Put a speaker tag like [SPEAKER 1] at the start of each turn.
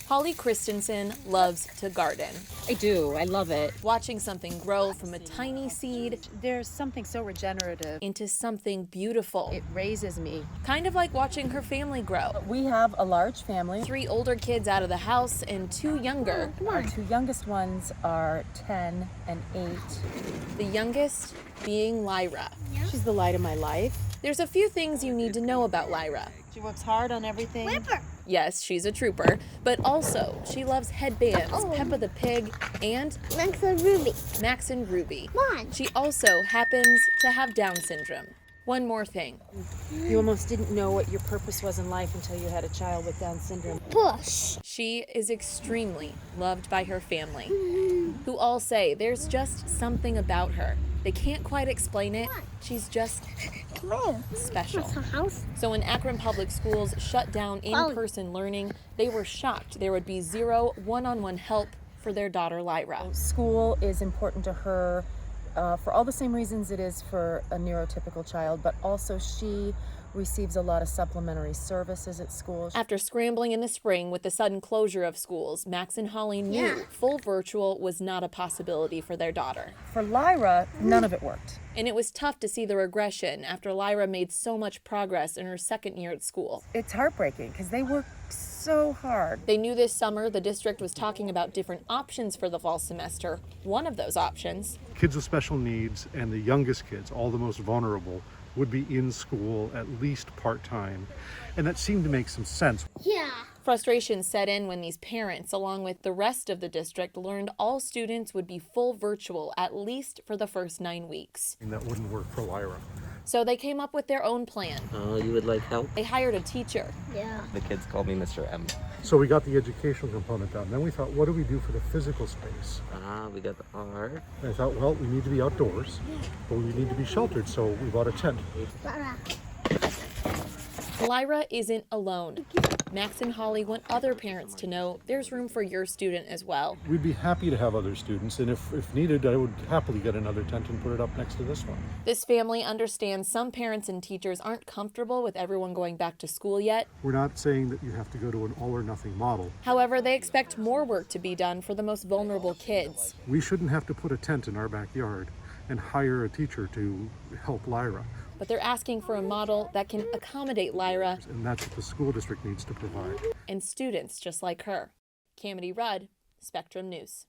[SPEAKER 1] Holly Christensen loves to garden.
[SPEAKER 2] I do. I love it.
[SPEAKER 1] Watching something grow from a tiny seed
[SPEAKER 2] There's something so regenerative.
[SPEAKER 1] into something beautiful.
[SPEAKER 2] It raises me.
[SPEAKER 1] Kind of like watching her family grow.
[SPEAKER 2] We have a large family.
[SPEAKER 1] 3 older kids out of the house and 2 younger.
[SPEAKER 2] Our 2 youngest ones are 10 and 8.
[SPEAKER 1] The youngest being Lyra.
[SPEAKER 2] She's the light of my life.
[SPEAKER 1] There's a few things you need to know about Lyra.
[SPEAKER 2] She works hard on everything.
[SPEAKER 1] Yes, she's a trooper, but also she loves headbands, Peppa the Pig, and
[SPEAKER 3] Max and Ruby.
[SPEAKER 1] Max and Ruby.
[SPEAKER 3] Come on.
[SPEAKER 1] She also happens to have Down syndrome. One more thing.
[SPEAKER 2] You almost didn't know what your purpose was in life until you had a child with Down syndrome.
[SPEAKER 3] Push.
[SPEAKER 1] She is extremely loved by her family, who all say there's just something about her. They can't quite explain it. She's just
[SPEAKER 3] Come here.
[SPEAKER 1] special.
[SPEAKER 3] That's a house.
[SPEAKER 1] So when Akron Public Schools shut down in-person learning, they were shocked there would be 0 one-on-one help for their daughter Lyra.
[SPEAKER 2] School is important to her for all the same reasons it is for a neurotypical child, but also she receives a lot of supplementary services at school.
[SPEAKER 1] After scrambling in the spring with the sudden closure of schools, Max and Holly knew full virtual was not a possibility for their daughter.
[SPEAKER 2] For Lyra, none of it worked.
[SPEAKER 1] And it was tough to see the regression after Lyra made so much progress in her second year at school.
[SPEAKER 2] It's heartbreaking because they work so hard.
[SPEAKER 1] They knew this summer the district was talking about different options for the fall semester. One of those options,
[SPEAKER 4] kids with special needs and the youngest kids, all the most vulnerable, would be in school at least part-time. And that seemed to make some sense.
[SPEAKER 3] Yeah.
[SPEAKER 1] frustration set in when these parents, along with the rest of the district, learned all students would be full virtual at least for the first 9 weeks.
[SPEAKER 4] And that wouldn't work for Lyra.
[SPEAKER 1] So they came up with their own plan.
[SPEAKER 5] Oh, you would like help?
[SPEAKER 1] They hired a teacher.
[SPEAKER 3] Yeah.
[SPEAKER 5] The kids call me Mr. M.
[SPEAKER 4] So we got the educational component done. Then we thought, what do we do for the physical space?
[SPEAKER 5] We got the R.
[SPEAKER 4] And I thought, well, we need to be outdoors, but we need to be sheltered, so we bought a tent.
[SPEAKER 1] Lyra isn't alone. Max and Holly want other parents to know there's room for your student as well.
[SPEAKER 4] We'd be happy to have other students, and if needed, I would happily get another tent and put it up next to this one.
[SPEAKER 1] This family understands some parents and teachers aren't comfortable with everyone going back to school yet.
[SPEAKER 4] We're not saying that you have to go to an all-or-nothing model.
[SPEAKER 1] However, they expect more work to be done for the most vulnerable kids.
[SPEAKER 4] We shouldn't have to put a tent in our backyard and hire a teacher to help Lyra.
[SPEAKER 1] But they're asking for a model that can accommodate Lyra
[SPEAKER 4] And that's what the school district needs to provide.
[SPEAKER 1] and students just like her. Kamady Rudd, Spectrum News.